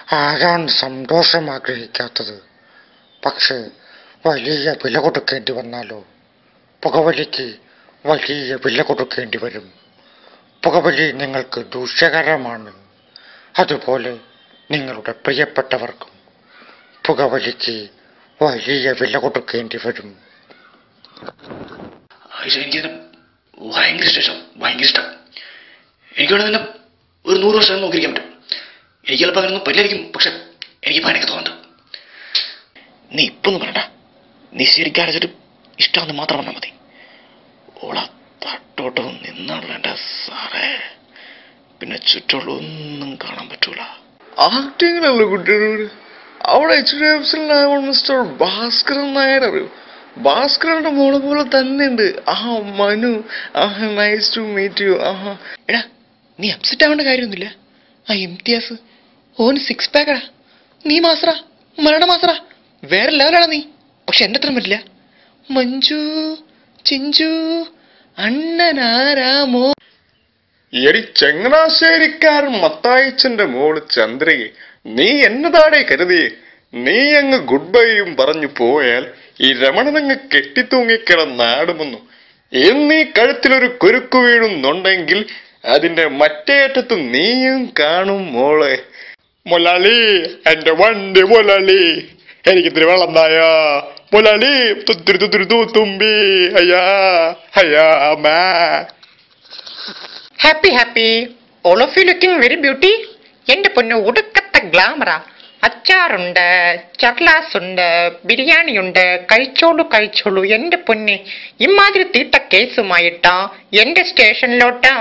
ആരാണ് സന്തോഷം ആഗ്രഹിക്കാത്തത്? പക്ഷേ വലിയ വില കൊടുക്കേണ്ടി വന്നാലോ? പുകവലിക്ക് വലിയ വില കൊടുക്കേണ്ടി വരും. പുകവലി നിങ്ങൾക്ക് ദൂഷ്യകരമാണ്. അതുപോലെ നിങ്ങളുടെ പ്രിയപ്പെട്ടവർക്കും പുകവലിക്ക് വലിയ വില കൊടുക്കേണ്ടി വരും. എനിക്കിതിന് ഭയങ്കര ഇഷ്ടം, ഭയങ്കര ഇഷ്ടം. എനിക്കവിടെ തന്നെ ഒരു 100 വർഷം നോക്കിയിരിക്കാൻ പറ്റും. എനിക്ക് ചിലപ്പോൾ അങ്ങനെ ഒന്നും പറ്റില്ലായിരിക്കും, പക്ഷെ എനിക്ക് പണിയൊക്കെ തോന്നുന്നുണ്ട്. നീ ഇപ്പൊന്നും പറയണ്ട, നീ ശരിക്കും അരച്ചിട്ട് ഇഷ്ടമെന്ന് മാത്രം പറഞ്ഞാൽ മതി. ഓള തട്ടോട്ടം നിന്നാളേണ്ട സാറേ, പിന്നെ ചുറ്റുള്ള ഒന്നും കാണാൻ പറ്റൂല. ആക്ടിങ്ങിലല്ലോ കുട്ടികളോട്. അവിടെ HDFC മിസ്റ്റർ ഭാസ്കരൻ നായർ അറിയൂ. ഭാസ്കരന്റെ മോളെ പോലെ തന്നെ ഉണ്ട്. Manu, nice to meet you. എടാ, നീ അപ്സെറ്റ് ആവേണ്ട കാര്യമൊന്നുമില്ല. ഇംതിയാസ് ഓൻ 6 പാക്കടാ. നീ മാസറ, മരണ മാസറ, വേറെ ലെവലാണ് നീ. പക്ഷെ എന്റെ അത്ര പറ്റില്ല. മഞ്ജു, ചിഞ്ചു, അണ്ണനാരാമോ. എടി ചങ്ങനാശ്ശേരിക്കാരൻ മത്തായിച്ചന്റെ മോള് ചന്ദ്രയെ നീ എന്നതാടേ കരുതിയേ? നീ അങ്ങ് ഗുഡ് ബൈയും പറഞ്ഞു പോയാൽ ഈ രമണനങ്ങ് കെട്ടിത്തൂങ്ങിക്കിടന്നാടുമെന്നു. എന്നീ കഴുത്തിലൊരു കുരുക്കു വീഴുന്നുണ്ടെങ്കിൽ അതിന്റെ മറ്റേ അറ്റത്ത് നീയും കാണും മോളെ. മുലാളി, എന്റെ വണ്ടി മുലാളി, എനിക്കിത്തിരി വെള്ളം തായോ മുലാളി. തുമ്പി അയ്യാ അയ്യാ മാ. Happy happy, all of you looking very beauty. എന്റെ പൊന്നു ഒടുക്കത്തെ ഗ്ലാമറാ. അച്ചാറുണ്ട്, ചർലാസ് ഉണ്ട്, ബിരിയാണി ഉണ്ട്. കഴിച്ചോളൂ കഴിച്ചോളൂ എന്റെ പൊന്നെ. ഇമാതിരി തീട്ട കേസുമായിട്ടാ എന്റെ സ്റ്റേഷനിലോട്ട്